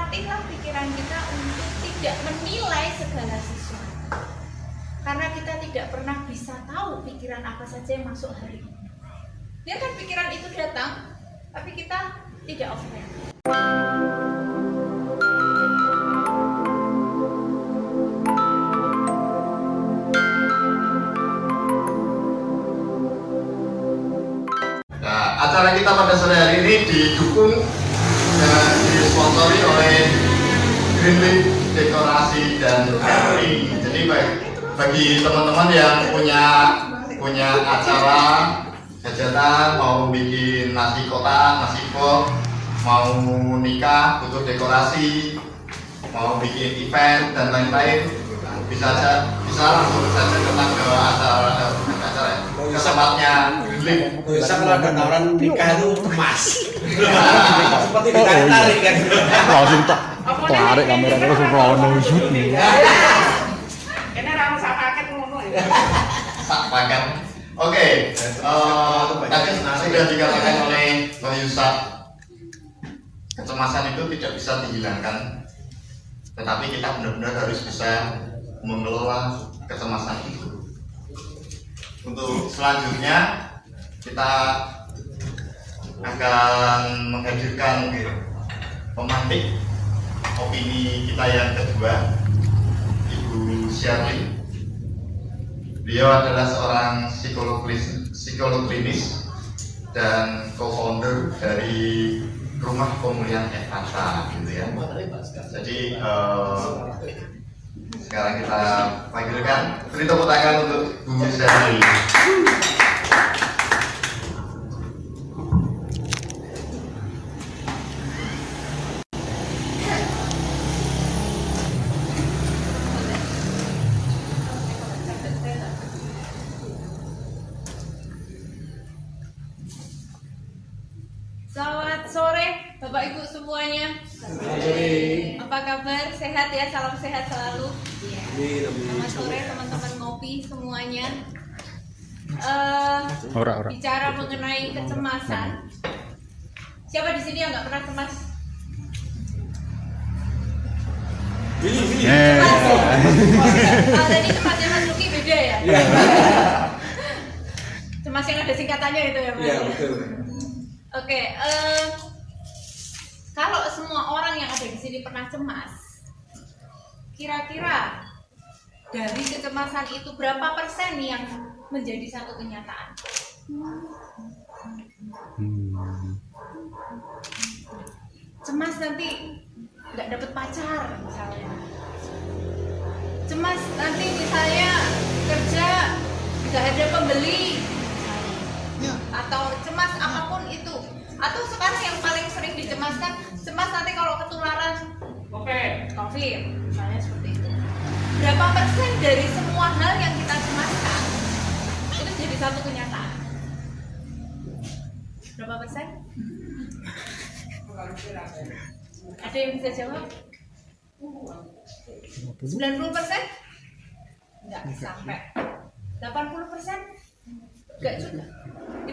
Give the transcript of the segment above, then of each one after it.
latihlah pikiran kita untuk tidak menilai segala sesuatu. Karena kita tidak pernah bisa tahu pikiran apa saja yang masuk hari ini. Biarkan pikiran itu datang, tapi kita tidak offline. Acara kita pada sore hari ini didukung dan disponsori oleh Greenleaf Dekorasi dan Catering. Jadi bagi teman-teman yang punya acara hajatan, mau bikin nasi kotak, nasi pop, mau nikah butuh dekorasi, mau bikin event dan lain-lain, bisa langsung saja datang ke acara tempatnya Greenleaf. Bisa kalau ada tawaran nikah itu emas. Seperti ditarik kan. Langsung tarik kamera terus rono shoot nih. Ini orang sak paket ngono ya. Sak paket. Oke. Tadi sudah dikatakan oleh Bang Yusuf, kecemasan itu tidak bisa dihilangkan, tetapi kita benar-benar harus bisa mengelola kecemasan itu. Untuk selanjutnya kita akan menghadirkan pemantik opini kita yang kedua, Ibu Shirley. Beliau adalah seorang psikolog klinis dan co-founder dari Rumah Pemulihan Evanta, gitu ya. Jadi sekarang kita panggilkan, beri tepuk tangan untuk Bu Shirley. Selamat sore Bapak Ibu semuanya. Apa kabar? Sehat ya? Salam sehat selalu. Selamat sore teman-teman ngopi semuanya. Bicara mengenai kecemasan. Siapa di sini yang nggak pernah cemas? Kalau tadi cemasnya Mas Luki beda ya? Cemas yang ada singkatannya itu ya Mas? Iya betul. Oke, kalau semua orang yang ada di sini pernah cemas, kira-kira dari kecemasan itu berapa persen yang menjadi satu kenyataan? Cemas nanti nggak dapet pacar misalnya, cemas nanti misalnya kerja nggak ada pembeli, atau cemas apapun itu, atau sekarang yang paling sering dicemaskan, cemas nanti kalau ketularan COVID misalnya seperti itu. Berapa persen dari semua hal yang kita cemaskan itu jadi satu kenyataan? Berapa persen? Ada yang bisa jawab? 90%? Enggak sampai. 80%? Enggak juga. 50%?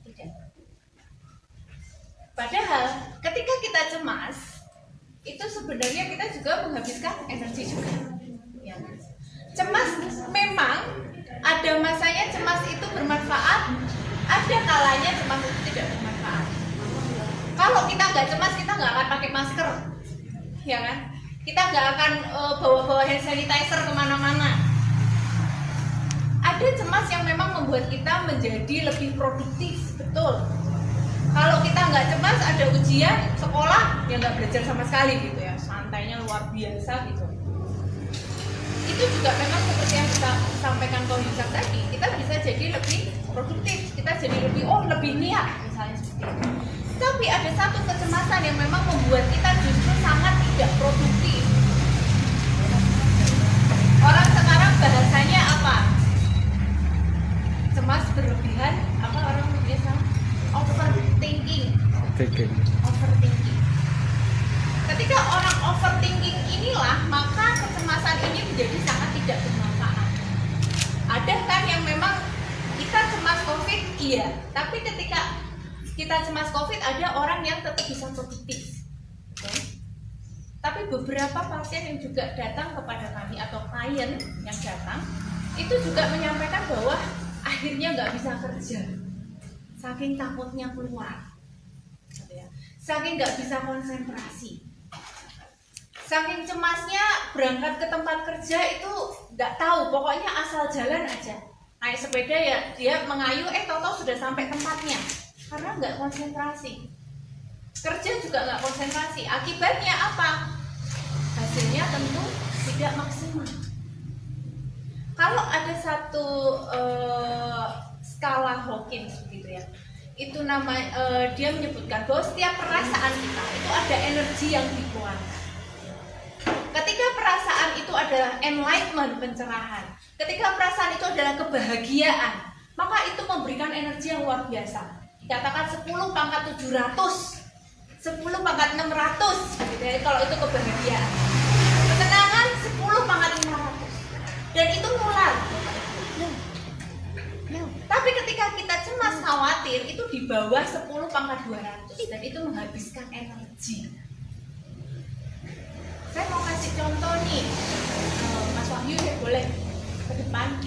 Tidak. Padahal ketika kita cemas, itu sebenarnya kita juga menghabiskan energi juga. Ya. Cemas memang ada masanya cemas itu bermanfaat, ada kalanya cemas itu tidak bermanfaat. Kalau kita nggak cemas, kita nggak akan pakai masker, ya kan? Kita nggak akan bawa-bawa hand sanitizer kemana-mana. Ada cemas yang memang membuat kita menjadi lebih produktif, betul. Kalau kita nggak cemas, ada ujian sekolah, ya nggak belajar sama sekali gitu ya, santainya luar biasa gitu. Itu juga memang seperti yang kita sampaikan Ko Yusuf tadi, kita bisa jadi lebih produktif, kita jadi lebih niat misalnya seperti itu. Tapi ada satu kecemasan yang memang membuat kita justru sangat tidak produktif. Orang sekarang bahasanya apa? Cemas berlebihan, apa orang biasa? Overthinking. Overthinking. Ketika orang overthinking inilah, maka kecemasan ini menjadi sangat tidak bermanfaat. Ada kan yang memang kita cemas COVID, iya, tapi ketika kita cemas COVID, ada orang yang tetap bisa produktif. beberapa pasien yang juga datang kepada kami atau klien yang datang itu juga menyampaikan bahwa akhirnya nggak bisa kerja, saking takutnya keluar, gitu ya. Saking nggak bisa konsentrasi, saking cemasnya berangkat ke tempat kerja itu nggak tahu, pokoknya asal jalan aja. Naik sepeda ya dia mengayu, tahu-tahu sudah sampai tempatnya karena nggak konsentrasi. Kerja juga nggak konsentrasi. Akibatnya apa? Hasilnya tentu tidak maksimal. Kalau ada satu skala Hawkins begitu ya, itu dia menyebutkan bahwa setiap perasaan kita itu ada energi yang dikeluarkan. Ketika perasaan itu adalah enlightenment, pencerahan, ketika perasaan itu adalah kebahagiaan, maka itu memberikan energi yang luar biasa. Dikatakan 10 pangkat 700, 10 pangkat 600 gitu ya, kalau itu kebahagiaan. Ketenangan 10 pangkat 500, dan itu nular. Tapi ketika kita cemas, khawatir, itu di bawah 10 pangkat 200, dan itu menghabiskan energi. Saya mau kasih contoh nih, Mas Wahyu ya, boleh ke depan.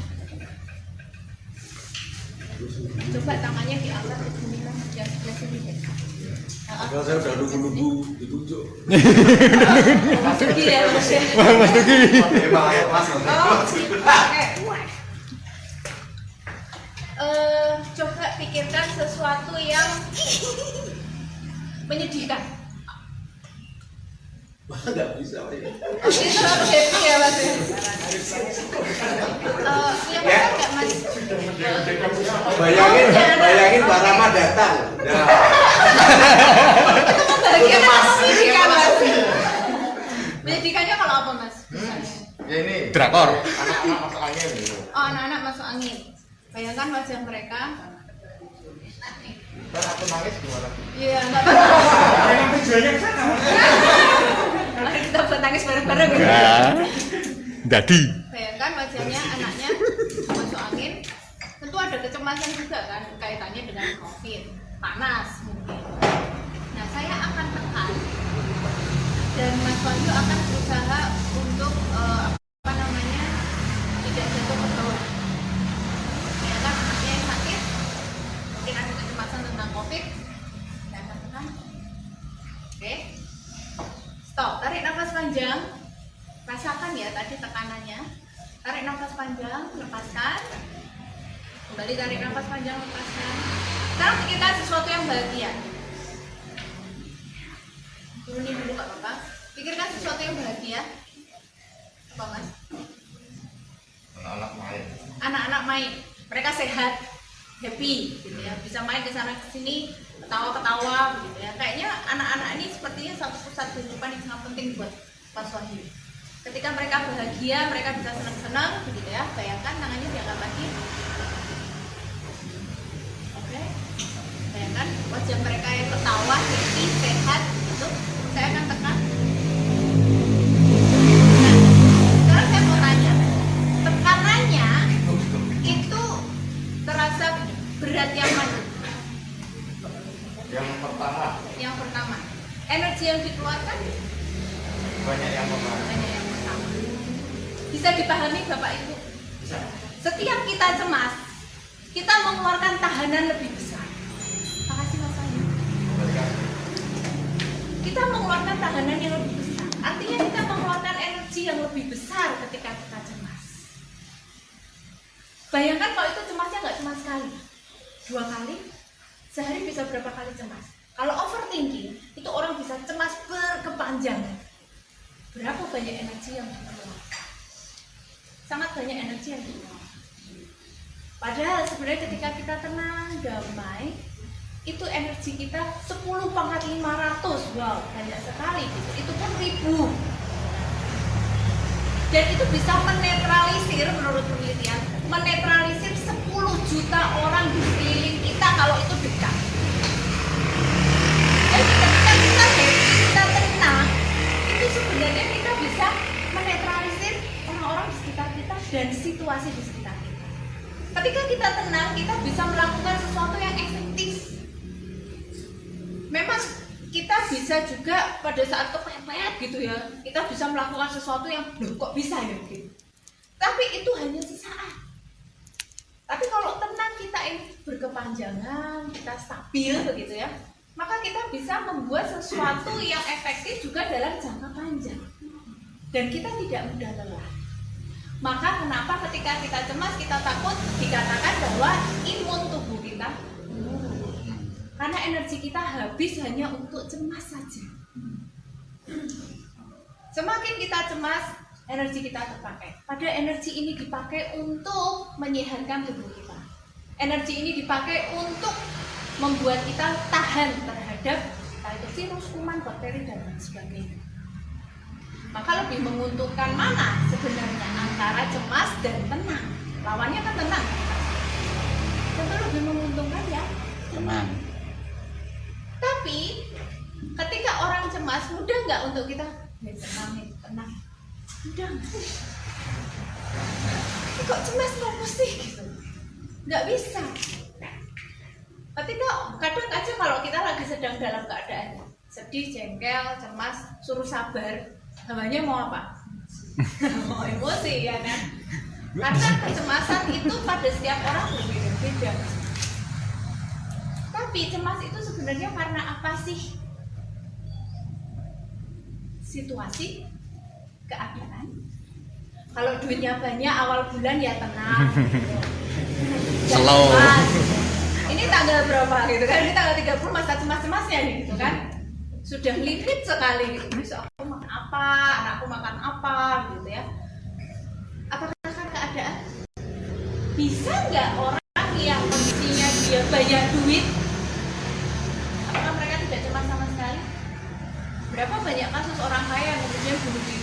Coba tangannya diangkat ke sini kan, yang sebelah sini deh. Kalau saya udah nunggu-nunggu ditunjuk. Mas Duki ya, Mas ya. Mas Duki. Mas. Oke. Coba pikirkan sesuatu yang menyedihkan. Nggak bisa, Pak. Itu harus happy ya, Mas. Punya pacar nggak, Mas? Bayangin Mbak Rama datang. Nah, Itu membahagiakan apa menyedihkan, Mas? Menyedihkannya kalau apa, Mas? Ya ini Drakor. anak-anak masuk angin gitu. Oh, anak-anak masuk angin. Bayangkan wajah mereka. Dan aku nangis gimana? Iya, nggak apa-apa. Memang tujuannya ke sana. Mari kita buat nangis bareng-bareng. Ya. Jadi. Bayangkan wajahnya anaknya masuk angin. Tentu ada kecemasan juga kan, kaitannya dengan COVID, panas mungkin. Nah, saya akan tekan dan Mas Wahyu akan berusaha untuk tidak jatuh ke bawah. Bayangkan anaknya yang sakit, mungkin ada kecemasan tentang COVID. Saya akan tekan. Oke. Stop, tarik nafas panjang. Rasakan ya tadi tekanannya. Tarik nafas panjang, lepaskan. Kembali tarik nafas panjang, lepaskan. Sekarang pikirkan sesuatu yang bahagia. Turunin dulu Kak Bapak. Pikirkan sesuatu yang bahagia. Apa Mas? Anak-anak main. Anak-anak main. Mereka sehat, happy gitu ya. Bisa main ke sana ke sini, ketawa-ketawa gitu ya. Kayaknya anak-anak ini sepertinya satu pusat kehidupan yang sangat penting buat Mas Wahyu. Ketika mereka bahagia, mereka bisa senang-senang begitu ya. Bayangkan tangannya diangkat lagi. Oke. Bayangkan wajah mereka yang ketawa, happy, sehat gitu. Saya akan tekan. Nah, sekarang saya mau tanya, tekanannya itu terasa berat yang mana? Yang pertama Yang pertama. Energi yang dikeluarkan banyak yang pertama. banyak yang pertama. Bisa dipahami Bapak Ibu? Bisa. Setiap kita cemas, kita mengeluarkan tahanan lebih besar. Makasih Mas Ayu. Kita mengeluarkan tahanan yang lebih besar. Artinya kita mengeluarkan energi yang lebih besar ketika kita cemas. Bayangkan kalau itu cemasnya nggak cuma sekali, 2 kali, sehari bisa berapa kali cemas. Kalau overthinking, itu orang bisa cemas berkepanjangan. Berapa banyak energi yang dikeluarkan? Sangat banyak energi yang dikeluarkan. Padahal sebenarnya ketika kita tenang, damai, itu energi kita 10 pangkat 500. Wow, banyak sekali gitu. Itu pun 1000. Dan itu bisa menetralisir, menurut penelitian, menetralisir 10 juta orang di sekeliling kita kalau itu dekat. Jadi ketika kita happy, kita tenang, itu sebenarnya kita bisa menetralisir orang-orang di sekitar kita dan situasi di sekitar kita. Ketika kita tenang, kita bisa melakukan sesuatu yang efektif. Memang kita bisa juga pada saat kepepet gitu ya, kita bisa melakukan sesuatu yang loh kok bisa ya gitu. Tapi itu hanya sesaat. Tapi kalau tenang kita ini berkepanjangan, kita stabil begitu ya, maka kita bisa membuat sesuatu yang efektif juga dalam jangka panjang. Dan kita tidak mudah lelah. Maka kenapa ketika kita cemas, kita takut dikatakan bahwa imun tubuh kita menurun. Karena energi kita habis hanya untuk cemas saja. Semakin kita cemas, energi kita terpakai. Padahal energi ini dipakai untuk menyehatkan tubuh kita. Energi ini dipakai untuk membuat kita tahan terhadap virus, kuman, bakteri, dan lain sebagainya. Maka lebih menguntungkan mana sebenarnya antara cemas dan tenang? Lawannya kan tenang. Tentu lebih menguntungkan ya Tenang. Tapi ketika orang cemas, mudah nggak untuk kita tenang? Mudah nggak? Kok cemas kenapa sih gitu? Nggak bisa. Ketika kadang aja kalau kita lagi sedang dalam keadaan sedih, jengkel, cemas, suruh sabar, namanya mau apa? Mau emosi ya kan? Karena kecemasan itu pada setiap orang berbeda-beda. Tapi cemas itu sebenarnya karena apa sih? Situasi, keadaan. Kalau duitnya banyak awal bulan ya tenang. Slow. Ini tanggal berapa gitu kan? Ini tanggal 30 masa cemas-cemasnya nih gitu kan? Sudah limit sekali gitu. Besok aku makan apa, anakku makan apa gitu ya. Apakah karena keadaan? Bisa nggak orang yang kondisinya dia banyak duit, apakah mereka tidak cemas sama sekali? Berapa banyak kasus orang kaya yang kemudian bunuh diri